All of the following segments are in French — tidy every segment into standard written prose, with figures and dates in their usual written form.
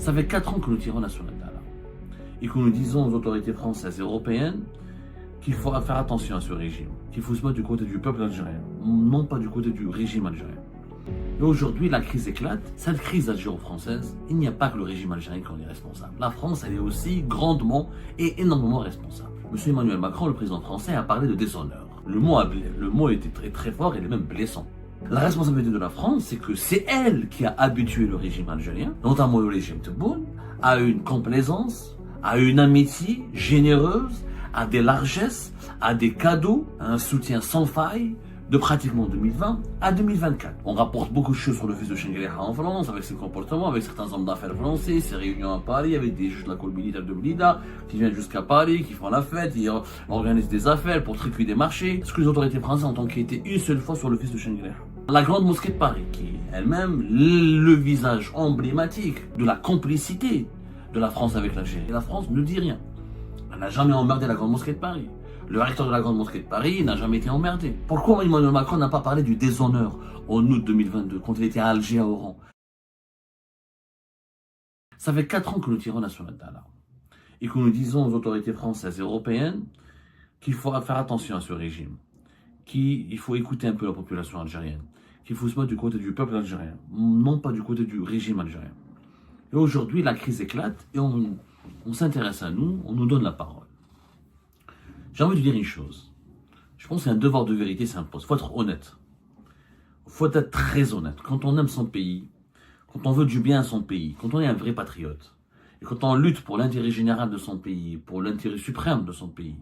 Ça fait 4 ans que nous tirons la sonnette d'alarme et que nous disons aux autorités françaises et européennes qu'il faut faire attention à ce régime, qu'il faut se mettre du côté du peuple algérien, non pas du côté du régime algérien. Et aujourd'hui, la crise éclate. Cette crise algéro-française, il n'y a pas que le régime algérien qui en est responsable. La France, elle est aussi grandement et énormément responsable. Monsieur Emmanuel Macron, le président français, a parlé de déshonneur. Le mot était très très fort et il est même blessant. La responsabilité de la France, c'est que c'est elle qui a habitué le régime algérien, notamment le régime Tebboune, à une complaisance, à une amitié généreuse, à des largesses, à des cadeaux, à un soutien sans faille, de pratiquement 2020 à 2024. On rapporte beaucoup de choses sur le fils de Chengueleha en France, avec ses comportements, avec certains hommes d'affaires français, ses réunions à Paris, avec des juges de la cour militaire de Blida, qui viennent jusqu'à Paris, qui font la fête, qui organisent des affaires pour tricuter des marchés. Est-ce que les autorités françaises ont enquêté une seule fois sur le fils de Chengueleha? La grande mosquée de Paris, qui est elle-même le visage emblématique de la complicité de la France avec l'Algérie. La France ne dit rien. Elle n'a jamais emmerdé la grande mosquée de Paris. Le recteur de la grande mosquée de Paris n'a jamais été emmerdé. Pourquoi Emmanuel Macron n'a pas parlé du déshonneur en août 2022, quand il était à Alger à Oran? Ça fait 4 ans que nous tirons la sonnette d'alarme et que nous disons aux autorités françaises et européennes qu'il faut faire attention à ce régime, qu'il faut écouter un peu la population algérienne, qu'il faut se mettre du côté du peuple algérien, non pas du côté du régime algérien. Et aujourd'hui, la crise éclate et on s'intéresse à nous, on nous donne la parole. J'ai envie de dire une chose. Je pense qu'un devoir de vérité s'impose. Il faut être honnête. Il faut être très honnête. Quand on aime son pays, quand on veut du bien à son pays, quand on est un vrai patriote, et quand on lutte pour l'intérêt général de son pays, pour l'intérêt suprême de son pays,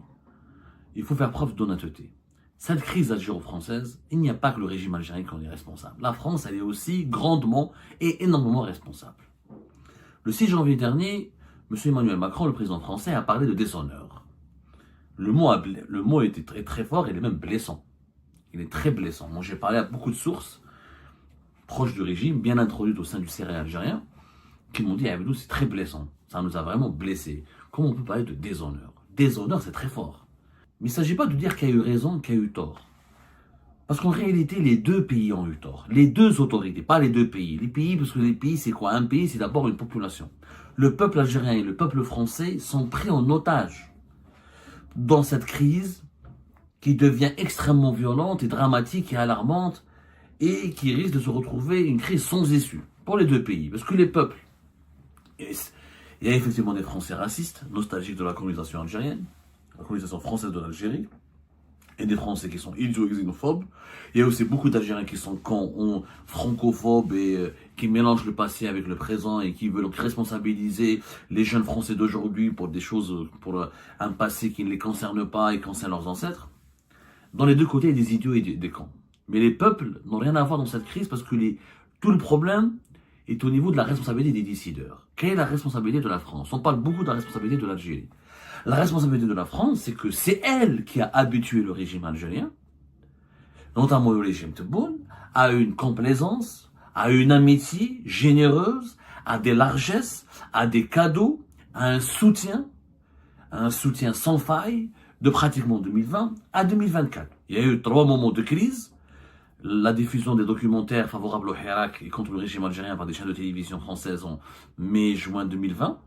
il faut faire preuve d'honnêteté. Cette crise algéro-française, il n'y a pas que le régime algérien qui en est responsable. La France, elle est aussi grandement et énormément responsable. Le 6 janvier dernier, M. Emmanuel Macron, le président français, a parlé de déshonneur. Le mot était très très fort et il est même blessant. Il est très blessant. Moi, j'ai parlé à beaucoup de sources proches du régime, bien introduites au sein du CRA algérien, qui m'ont dit, Abdou, c'est très blessant. Ça nous a vraiment blessés. Comment on peut parler de déshonneur? Déshonneur, c'est très fort. Mais il ne s'agit pas de dire qu'il y a eu raison, qu'il y a eu tort. Parce qu'en réalité, les deux pays ont eu tort. Les deux autorités, pas les deux pays. Les pays, parce que les pays, c'est quoi? Un pays, c'est d'abord une population. Le peuple algérien et le peuple français sont pris en otage dans cette crise qui devient extrêmement violente et dramatique et alarmante et qui risque de se retrouver une crise sans issue pour les deux pays. Parce que les peuples, il y a effectivement des Français racistes, nostalgiques de la colonisation algérienne, la colonisation française de l'Algérie, et des Français qui sont idiots et xénophobes. Il y a aussi beaucoup d'Algériens qui sont francophobes et qui mélangent le passé avec le présent et qui veulent responsabiliser les jeunes Français d'aujourd'hui pour des choses, pour un passé qui ne les concerne pas et concerne leurs ancêtres. Dans les deux côtés, il y a des idiots et des cons. Mais les peuples n'ont rien à voir dans cette crise parce que tout le problème est au niveau de la responsabilité des décideurs. Quelle est la responsabilité de la France? On parle beaucoup de la responsabilité de l'Algérie. La responsabilité de la France, c'est que c'est elle qui a habitué le régime algérien, notamment le régime Tebboune, à une complaisance, à une amitié généreuse, à des largesses, à des cadeaux, à un soutien sans faille de pratiquement 2020 à 2024. Il y a eu 3 moments de crise. La diffusion des documentaires favorables au Hirak et contre le régime algérien par des chaînes de télévision françaises en mai-juin 2020.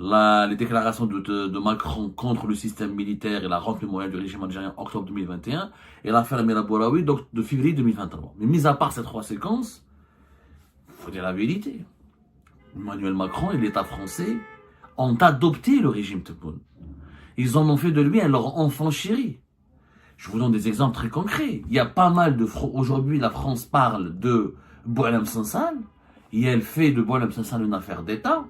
Les déclarations de Macron contre le système militaire et la rente mémoriale du régime algérien en octobre 2021 et l'affaire Amira Bouraoui de février 2023. Mais mis à part ces 3 séquences, il faut dire la vérité. Emmanuel Macron et l'État français ont adopté le régime Tebboune. Ils en ont fait de lui leur enfant chéri. Je vous donne des exemples très concrets. Il y a pas mal de... Aujourd'hui, la France parle de Boualem Sansal et elle fait de Boualem Sansal une affaire d'État.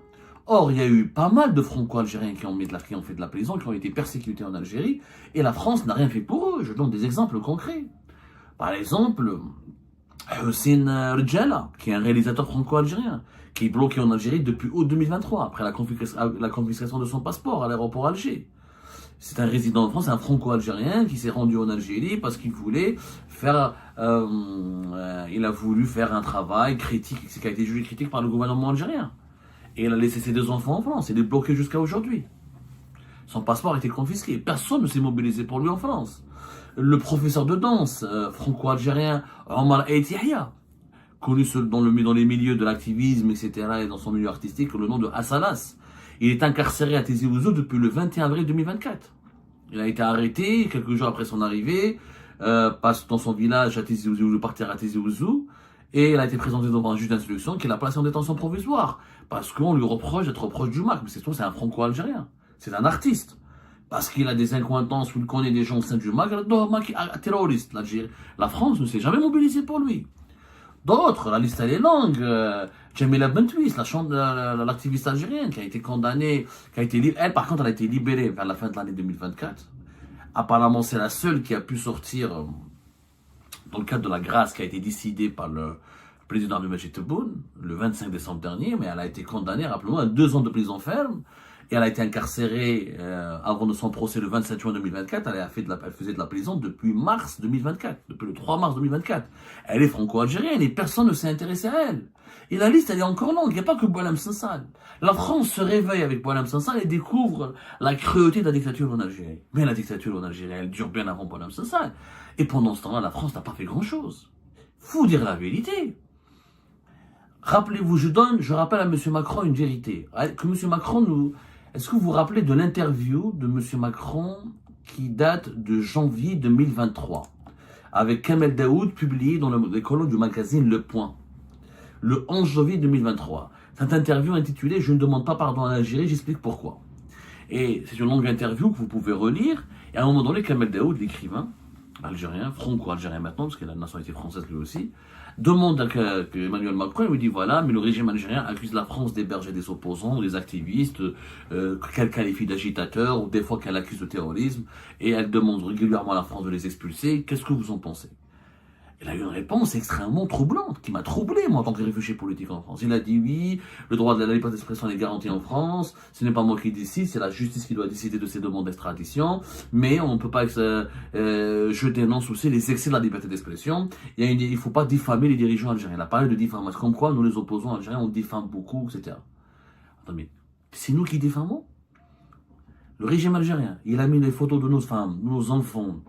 Or, il y a eu pas mal de franco-algériens qui ont fait de la prison, qui ont été persécutés en Algérie, et la France n'a rien fait pour eux. Je donne des exemples concrets. Par exemple, Hussein Rjala, qui est un réalisateur franco-algérien, qui est bloqué en Algérie depuis août 2023, après la confiscation de son passeport à l'aéroport Alger. C'est un résident en France, un franco-algérien qui s'est rendu en Algérie parce qu'il voulait faire, il a voulu faire un travail critique, qui a été jugé critique par le gouvernement algérien. Et il a laissé ses 2 enfants en France. Il est bloqué jusqu'à aujourd'hui. Son passeport a été confisqué. Personne ne s'est mobilisé pour lui en France. Le professeur de danse franco-algérien Omar Eit Yahya, connu dans les milieux de l'activisme, etc., et dans son milieu artistique, le nom de Assalas. Il est incarcéré à Tizi Ouzou depuis le 21 avril 2024. Il a été arrêté quelques jours après son arrivée, passe dans son village à Tizi Ouzou, partir à Tizi Ouzou, et il a été présenté devant un juge d'instruction qui l'a placé en détention provisoire, parce qu'on lui reproche d'être proche du MAC. Mais c'est un franco-algérien, c'est un artiste. Parce qu'il a des incointances où il connaît des gens au sein du MAC, il est un terroriste. La France ne s'est jamais mobilisée pour lui. D'autres, la liste elle est longue. Jamila Bentouis, l'activiste algérienne qui a été condamnée, elle par contre elle a été libérée vers la fin de l'année 2024. Apparemment c'est la seule qui a pu sortir dans le cadre de la grâce qui a été décidée par le président Abdelmadjid Tebboune le 25 décembre dernier, mais elle a été condamnée, rappelons-nous, à 2 ans de prison ferme. Et elle a été incarcérée avant de son procès le 27 juin 2024. Elle faisait de la prison depuis mars 2024, depuis le 3 mars 2024. Elle est franco-algérienne et personne ne s'est intéressé à elle. Et la liste, elle est encore longue. Il n'y a pas que Boualem Sansal. La France se réveille avec Boualem Sansal et découvre la cruauté de la dictature en Algérie. Mais la dictature en Algérie, elle dure bien avant Boualem Sansal. Et pendant ce temps-là, la France n'a pas fait grand-chose. Faut dire la vérité. Rappelez-vous, je rappelle à M. Macron une vérité. Que M. Macron nous... Est-ce que vous vous rappelez de l'interview de M. Macron qui date de janvier 2023 avec Kamel Daoud publiée dans les colonnes du magazine Le Point le 11 janvier 2023. Cette interview intitulée « Je ne demande pas pardon à l'Algérie, j'explique pourquoi ». Et c'est une longue interview que vous pouvez relire. Et à un moment donné, Kamel Daoud, l'écrivain algérien, franco-algérien maintenant, parce qu'il a la nationalité française lui aussi, demande à Emmanuel Macron, il lui dit voilà, mais le régime algérien accuse la France d'héberger des opposants, des activistes, qu'elle qualifie d'agitateurs, ou des fois qu'elle accuse de terrorisme, et elle demande régulièrement à la France de les expulser. Qu'est-ce que vous en pensez? Il a eu une réponse extrêmement troublante, qui m'a troublé, moi, en tant que réfugié politique en France. Il a dit oui, le droit de la liberté d'expression est garanti en France, ce n'est pas moi qui décide, c'est la justice qui doit décider de ces demandes d'extradition, mais on ne peut pas, je dénonce aussi les excès de la liberté d'expression. Il ne faut pas diffamer les dirigeants algériens. Il a parlé de diffamation, comme quoi nous les opposants algériens, on diffame beaucoup, etc. Attends, mais c'est nous qui diffamons? Le régime algérien, il a mis les photos de nos femmes, de nos enfants,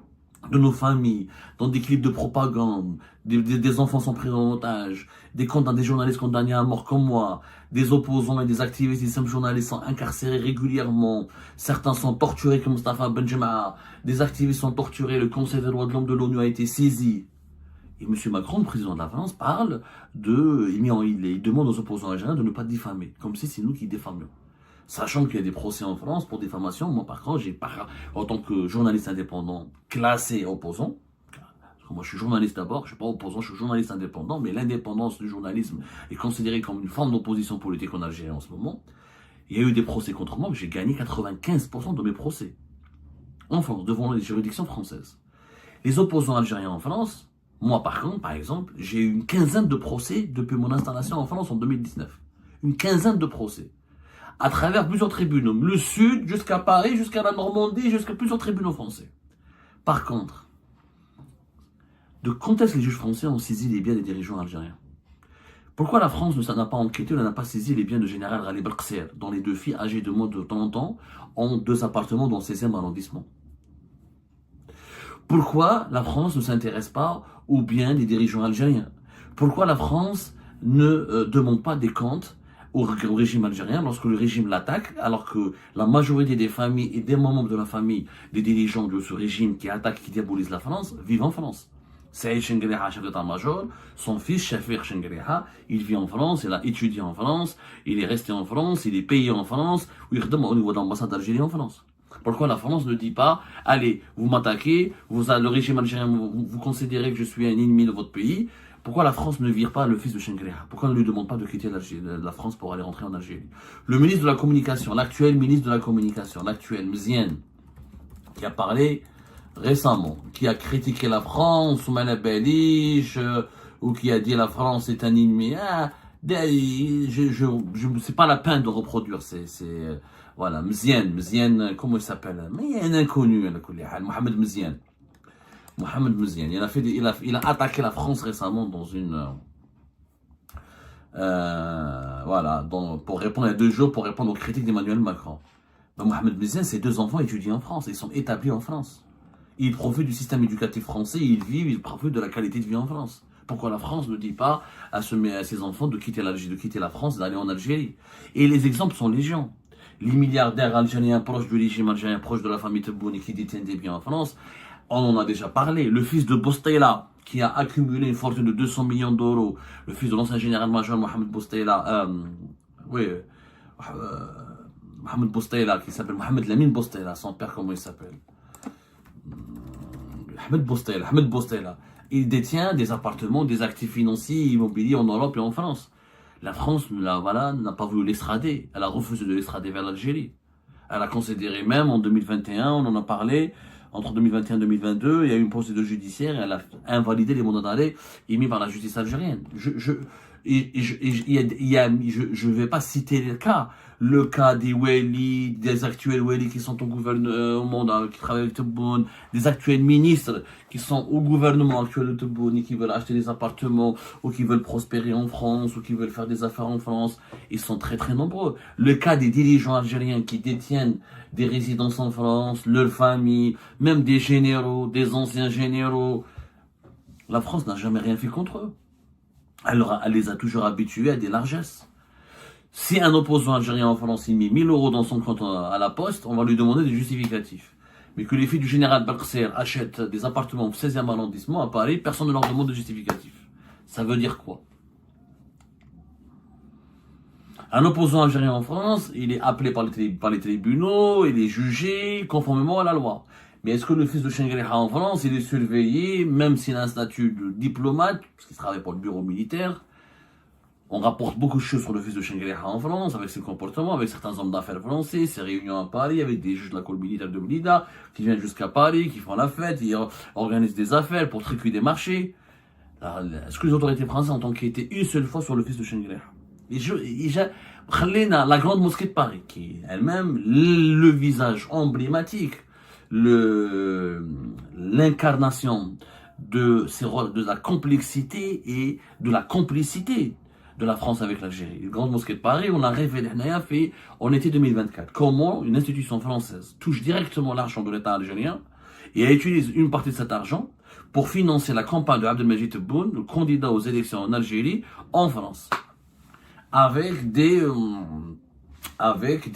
de nos familles, dans des clips de propagande, des enfants sont pris en otage, des journalistes condamnés à mort comme moi, des opposants et des activistes, des simples journalistes sont incarcérés régulièrement, certains sont torturés comme Mustafa Benjema, des activistes sont torturés, le Conseil des droits de l'homme de l'ONU a été saisi. Et M. Macron, le président de la France, il demande aux opposants algériens de ne pas diffamer, comme si c'est nous qui diffamions. Sachant qu'il y a des procès en France pour diffamation, moi par contre, en tant que journaliste indépendant classé opposant, parce que moi je suis journaliste d'abord, je ne suis pas opposant, je suis journaliste indépendant, mais l'indépendance du journalisme est considérée comme une forme d'opposition politique en Algérie en ce moment. Il y a eu des procès contre moi, mais j'ai gagné 95% de mes procès en France, devant les juridictions françaises. Les opposants algériens en France, moi par contre, par exemple, j'ai eu une quinzaine de procès depuis mon installation en France en 2019. Une quinzaine de procès. À travers plusieurs tribunaux, le Sud, jusqu'à Paris, jusqu'à la Normandie, jusqu'à plusieurs tribunaux français. Par contre, de quand est-ce que les juges français ont saisi les biens des dirigeants algériens? Pourquoi la France n'a pas enquêté, n'a pas saisi les biens de général Rali Belkser, dont les 2 filles âgées de moins de 30 ans ont 2 appartements dans le 16e arrondissement? Pourquoi la France ne s'intéresse pas aux biens des dirigeants algériens? Pourquoi la France ne demande pas des comptes au régime algérien lorsque le régime l'attaque, alors que la majorité des familles et des membres de la famille des dirigeants de ce régime qui attaque, qui diabolise la France, vivent en France. Saïd Chengueriha, chef d'état-major, son fils, Chafir Chengueriha, il vit en France, il a étudié en France, il est resté en France, il est payé en France, ou il redemande au niveau de l'ambassade d'Algérie en France. Pourquoi la France ne dit pas, allez, vous m'attaquez, le régime algérien, vous considérez que je suis un ennemi de votre pays? Pourquoi la France ne vire pas le fils de Chengueriha? Pourquoi on ne lui demande pas de quitter la France pour aller rentrer en Algérie? Le ministre de la Communication, l'actuel ministre de la Communication, l'actuel Mziane, qui a parlé récemment, qui a critiqué la France, Soumana Belich, ou qui a dit la France est un ennemi. C'est pas la peine de reproduire voilà, Mziane, comment il s'appelle? Mais il y a un inconnu, Mohamed Mziane. Mohamed Mziane, il a attaqué la France récemment dans pour répondre à 2 jours, pour répondre aux critiques d'Emmanuel Macron. Donc Mohamed Mziane, ses 2 enfants étudient en France, ils sont établis en France. Ils profitent du système éducatif français, ils profitent de la qualité de vie en France. Pourquoi la France ne dit pas à ses enfants de quitter l'Algérie, de quitter la France, d'aller en Algérie? Et les exemples sont légion. Les milliardaires algériens proches du régime algérien, proches de la famille Tebboune qui détiennent des biens en France, on en a déjà parlé. Le fils de Boustela, qui a accumulé une fortune de 200 millions d'euros, le fils de l'ancien général-major Mohamed Boustela, Mohamed Boustela, qui s'appelle Mohamed Lamine Boustela, son père, comment il s'appelle? Ahmed Boustela. Il détient des appartements, des actifs financiers, immobiliers en Europe et en France. La France n'a pas voulu l'extrader. Elle a refusé de l'extrader vers l'Algérie. Elle a considéré même en 2021, on en a parlé, entre 2021 et 2022, il y a eu une procédure judiciaire et elle a invalidé les mandats d'arrêt émis par la justice algérienne. Je ne vais pas citer le cas des Weli, des actuels Weli qui sont au gouvernement, qui travaillent avec Tebboune, des actuels ministres qui sont au gouvernement actuel de Tebboune et qui veulent acheter des appartements ou qui veulent prospérer en France ou qui veulent faire des affaires en France. Ils sont très très nombreux. Le cas des dirigeants algériens qui détiennent des résidences en France, leurs familles, même des généraux, des anciens généraux. La France n'a jamais rien fait contre eux. Elle les a toujours habitués à des largesses. Si un opposant algérien en France il met 1000 euros dans son compte à la poste, on va lui demander des justificatifs. Mais que les filles du général Belkser achètent des appartements au 16e arrondissement à Paris, personne ne leur demande de justificatif. Ça veut dire quoi? Un opposant algérien en France, il est appelé par les tribunaux, il est jugé conformément à la loi. Mais est-ce que le fils de Chengueleha en France, il est surveillé, même s'il a un statut de diplomate, parce qu'il travaille pour le bureau militaire? On rapporte beaucoup de choses sur le fils de Chengueleha en France, avec ses comportements, avec certains hommes d'affaires français, ses réunions à Paris, avec des juges de la cour militaire de Blida, qui viennent jusqu'à Paris, qui font la fête, ils organisent des affaires pour truquer des marchés. Est-ce que les autorités françaises ont enquêté une seule fois sur le fils de Chengueleha? La grande mosquée de Paris, qui est elle-même le visage emblématique, l'incarnation de la complexité et de la complicité de la France avec l'Algérie. La grande mosquée de Paris, on a révélé en été 2024 comment une institution française touche directement l'argent de l'État algérien et utilise une partie de cet argent pour financer la campagne de Abdelmajid Tebboune, le candidat aux élections en Algérie, en France, avec des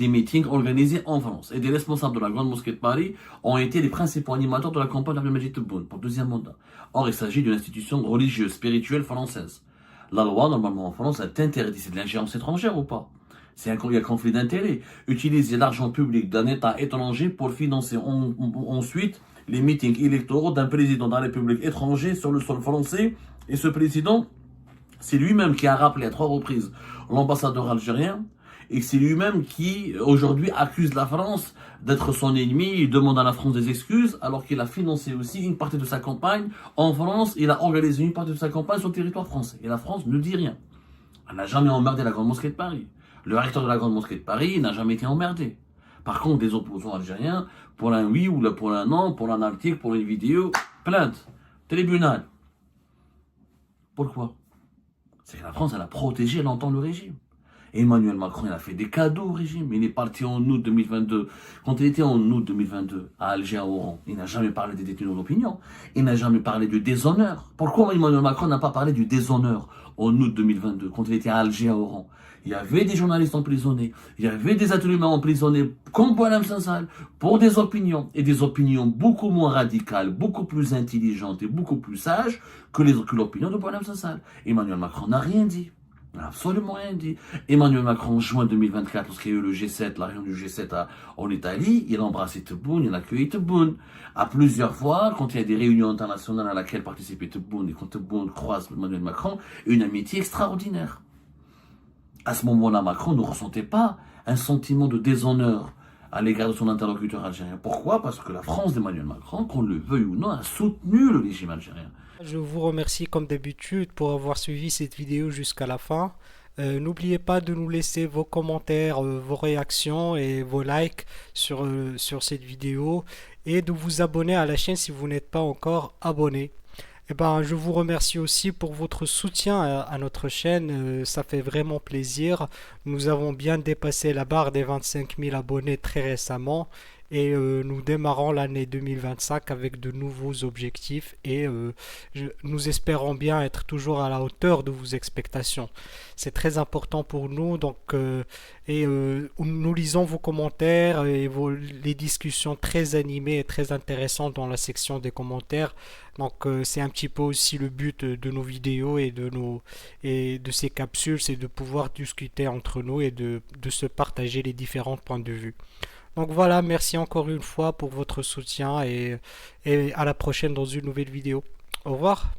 meetings organisés en France. Et des responsables de la Grande Mosquée de Paris ont été les principaux animateurs de la campagne d'Abdelmajid Tebboune pour le deuxième mandat. Or, il s'agit d'une institution religieuse, spirituelle française. La loi, normalement en France, elle t'interdit, c'est de l'ingérence étrangère ou pas? Il y a un conflit d'intérêts. Utiliser l'argent public d'un État étranger pour financer ensuite les meetings électoraux d'un président de la République étranger sur le sol français. Et ce président, c'est lui-même qui a rappelé à 3 reprises l'ambassadeur algérien, et c'est lui-même qui, aujourd'hui, accuse la France d'être son ennemi. Il demande à la France des excuses, alors qu'il a financé aussi une partie de sa campagne en France. Il a organisé une partie de sa campagne sur le territoire français. Et la France ne dit rien. Elle n'a jamais emmerdé la Grande Mosquée de Paris. Le recteur de la Grande Mosquée de Paris n'a jamais été emmerdé. Par contre, des opposants algériens, pour un oui ou pour un non, pour un article, pour une vidéo, plainte, tribunal. Pourquoi? C'est que la France, elle a protégé longtemps le régime. Emmanuel Macron, il a fait des cadeaux au régime. Il est parti en août 2022. Quand il était en août 2022 à Alger, à Oran, il n'a jamais parlé des détenus d'opinion. Il n'a jamais parlé du déshonneur. Pourquoi Emmanuel Macron n'a pas parlé du déshonneur en août 2022, quand il était à Alger, à Oran? Il y avait des journalistes emprisonnés, il y avait des êtres humains emprisonnés, comme Boualem Sansal, pour des opinions, et des opinions beaucoup moins radicales, beaucoup plus intelligentes et beaucoup plus sages que l'opinion de Boualem Sansal. Emmanuel Macron n'a rien dit. Il n'a absolument rien dit. Emmanuel Macron, en juin 2024, lorsqu'il y a eu le G7, la réunion du G7 en Italie, il a embrassé Tebboune, il a accueilli Tebboune. À plusieurs fois, quand il y a des réunions internationales à laquelle participait Tebboune, et quand Tebboune croise Emmanuel Macron, une amitié extraordinaire. À ce moment-là, Macron ne ressentait pas un sentiment de déshonneur à l'égard de son interlocuteur algérien. Pourquoi? Parce que la France d'Emmanuel Macron, qu'on le veuille ou non, a soutenu le régime algérien. Je vous remercie comme d'habitude pour avoir suivi cette vidéo jusqu'à la fin. N'oubliez pas de nous laisser vos commentaires, vos réactions et vos likes sur cette vidéo et de vous abonner à la chaîne si vous n'êtes pas encore abonné. Je vous remercie aussi pour votre soutien à notre chaîne, ça fait vraiment plaisir. Nous avons bien dépassé la barre des 25 000 abonnés très récemment et nous démarrons l'année 2025 avec de nouveaux objectifs et nous espérons bien être toujours à la hauteur de vos expectations. C'est très important pour nous, donc nous lisons vos commentaires et les discussions très animées et très intéressantes dans la section des commentaires. Donc c'est un petit peu aussi le but de nos vidéos et de ces capsules, c'est de pouvoir discuter entre nous et de se partager les différents points de vue. Donc voilà, merci encore une fois pour votre soutien et à la prochaine dans une nouvelle vidéo. Au revoir.